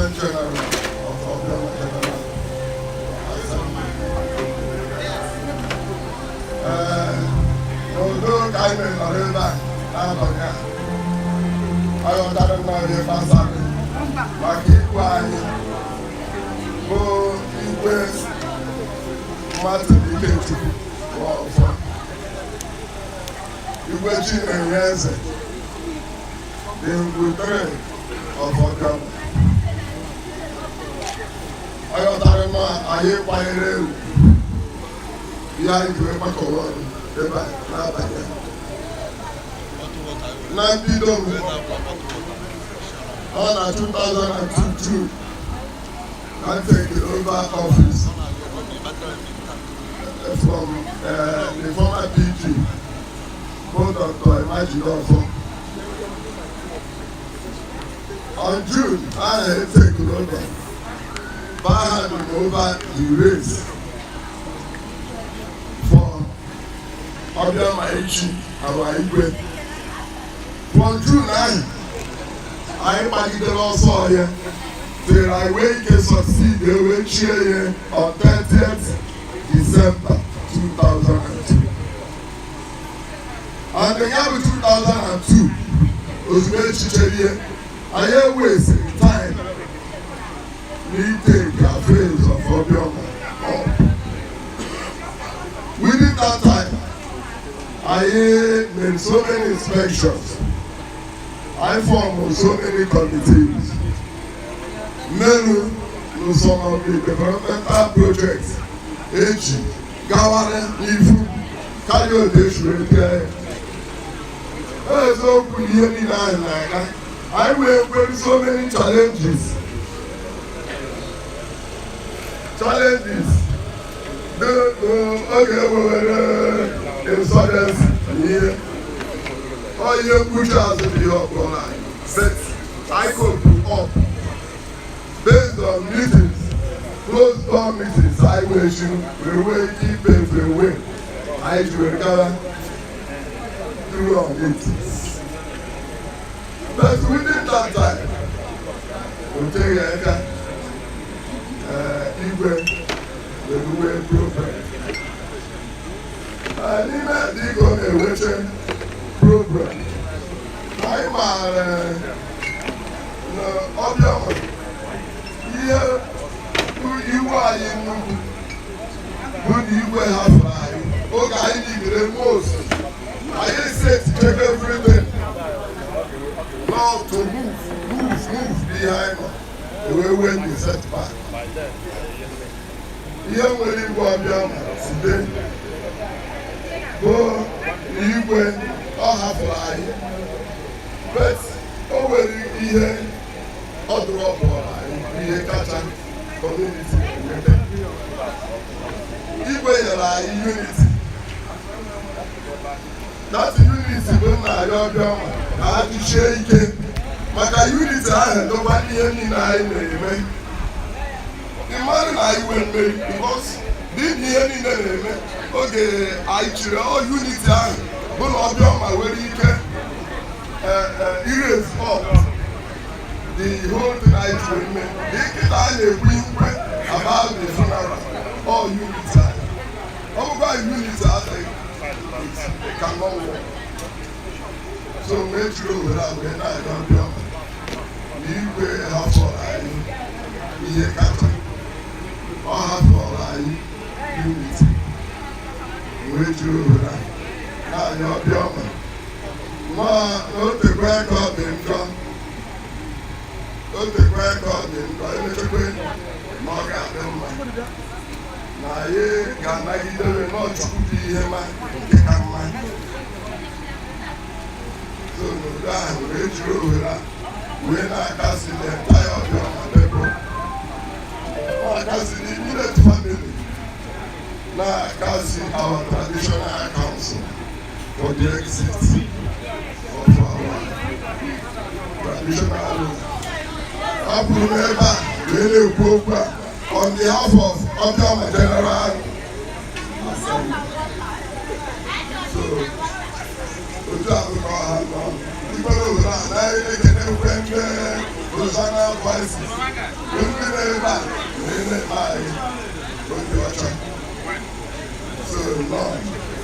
President General of Obioma General Assembly. Although I may not have that, I don't know if I'm sorry. But Igwe, Igwe, Ikechukwu, Nwofor, Igwe and the Ngwu of Obioma. I don't know, I hear my name. Yeah, Igwe, my color, the back, not be done. On 2002, I take over office from the former PG, Dr. Nwofor. On June, I had taken over, but I handed over the race for Obioma our Igwe. From June 9, I married also here till I wake and succeed here on 30th December 2002. And the year 2002 was very here. I always time we take the affairs of Obioma up. Within that time, I made so many inspections. I formed so many committees. Many of some of the developmental projects, HRH, Gaware, Ifu, Cardio, I will face so many challenges. The insurgents here. All your pushers will be up online. But I could do up. Based on meetings, closed door meetings, I wish you will keep it away. I will recover through on it. But within that time, we'll take Igwe, the Igwe program. And in that Igwe program, I'm Obioma. Here, who you are in Nwofor, who you have okay, I need the most. I said to check everything. Now to move behind the way when you set back. Here when you go Obioma today, go Igwe, all have life. But over here, all drop here catch community. Igwe unity. That unity when I have to shake it. But unity I had nobody any name. Imagine I went because didn't hear any name. Okay, I choose all unity. But Obioma where you can erase up the whole thing I told me. They can about the funeral. All unity. About unity I think. It cannot work. So make sure that when I don't come, you will have for I be a catcher. Or have for I unity. Make sure that now you're Obioma. Not the grand God in God. Not the grand God in God. Na ye Ghana gidere not to be here man. So no that we through that. When I can see the entire Obioma people. I can see the immediate family. Now I can see our traditional council for the exit of our traditional. I will never really program. On behalf of Obioma General Assembly. So, we have people who are Hosanna voices. When we never, we never, we never. So Lord.